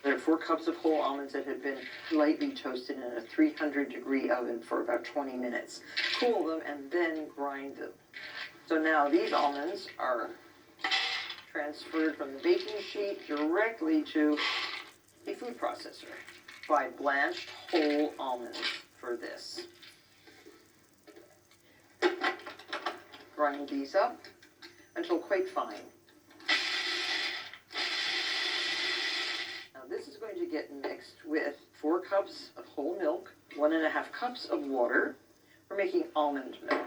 There are 4 cups of whole almonds that have been lightly toasted in a 300-degree oven for about 20 minutes. Cool them and then grind them. So now these almonds are transferred from the baking sheet directly to a food processor. Buy blanched whole almonds for this. Grind these up until quite fine. Now this is going to get mixed with 4 cups of whole milk, 1.5 cups of water. We're making almond milk.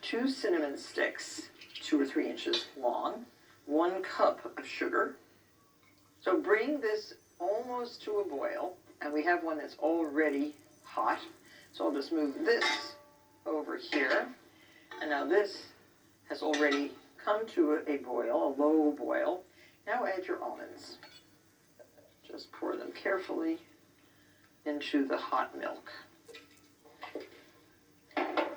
2 cinnamon sticks, 2 or 3 inches long, 1 cup of sugar. So bring this almost to a boil, and we have one that's already hot. So I'll just move this over here. And now this has already come to a boil, a low boil. Now add your almonds. Just pour them carefully into the hot milk.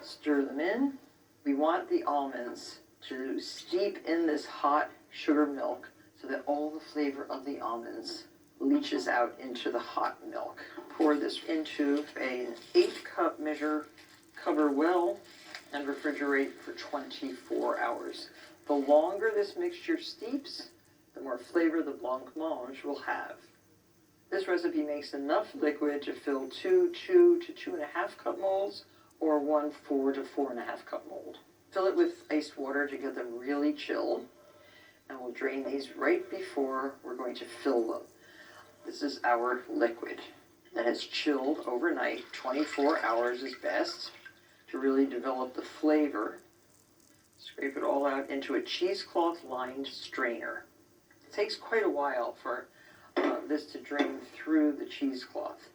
Stir them in. We want the almonds to steep in this hot sugar milk so that all the flavor of the almonds leaches out into the hot milk. Pour this into an 8-cup measure, cover well, and refrigerate for 24 hours. The longer this mixture steeps, the more flavor the blancmange will have. This recipe makes enough liquid to fill 2 to 2.5 cup molds, or 1 4 to 4.5 cup mold. Fill it with iced water to get them really chilled, and we'll drain these right before we're going to fill them. This is our liquid that has chilled overnight. 24 hours is best to really develop the flavor. Scrape it all out into a cheesecloth lined strainer. It takes quite a while for this to drain through the cheesecloth.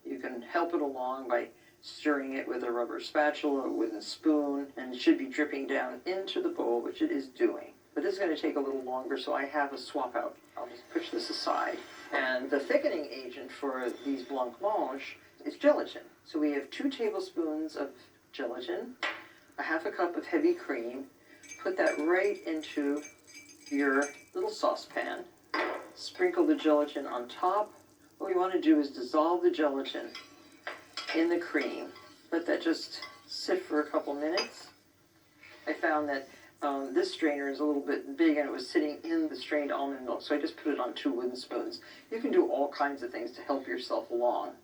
You can help it along by stirring it with a rubber spatula or with a spoon, and it should be dripping down into the bowl, which it is doing. But this is going to take a little longer, so I have a swap out. I'll just push this aside. And the thickening agent for these blancmange is gelatin. So we have 2 tablespoons of gelatin, 1/2 cup of heavy cream. Put that right into your little saucepan. Sprinkle the gelatin on top. What we want to do is dissolve the gelatin in the cream. Let that just sit for a couple minutes. I found that this strainer is a little bit big and it was sitting in the strained almond milk, so I just put it on 2 wooden spoons. You can do all kinds of things to help yourself along.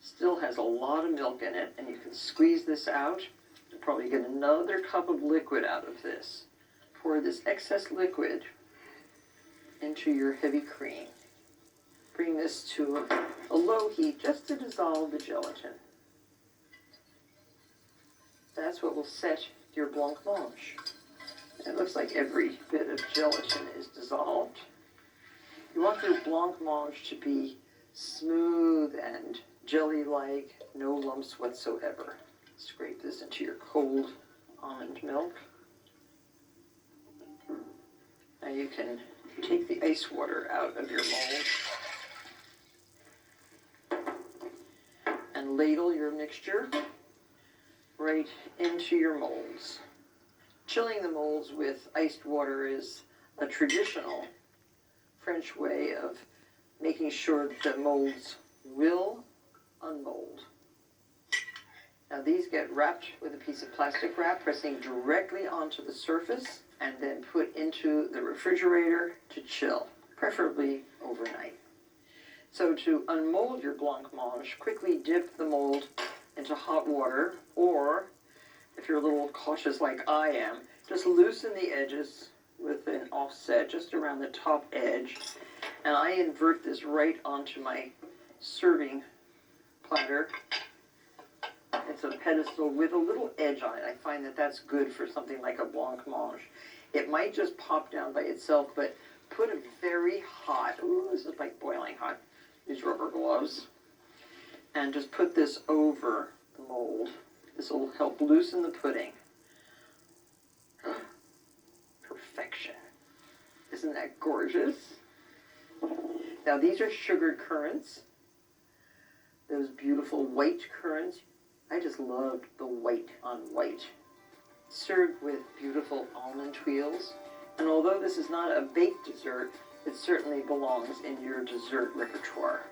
Still has a lot of milk in it, and you can squeeze this out. You'll probably get another cup of liquid out of this. Pour this excess liquid into your heavy cream. Bring this to a low heat just to dissolve the gelatin. That's what will set your blancmange. It looks like every bit of gelatin is dissolved. You want your blancmange to be smooth and jelly-like, no lumps whatsoever. Scrape this into your cold almond milk. Now you can take the ice water out of your mold and ladle your mixture right into your molds. Chilling the molds with iced water is a traditional French way of making sure that the molds will unmold. Now these get wrapped with a piece of plastic wrap, pressing directly onto the surface, and then put into the refrigerator to chill, preferably overnight. So to unmold your blancmange, quickly dip the mold into hot water, or if you're a little cautious like I am, just loosen the edges with an offset just around the top edge, and I invert this right onto my serving platter. It's a pedestal with a little edge on it. I find that that's good for something like a blancmange. It might just pop down by itself, but put a very hot, ooh, this is like boiling hot, these rubber gloves, and just put this over the mold. This will help loosen the pudding. Perfection. Isn't that gorgeous? Now these are sugared currants. Those beautiful white currants. I just loved the white on white. Served with beautiful almond wheels. And although this is not a baked dessert, it certainly belongs in your dessert repertoire.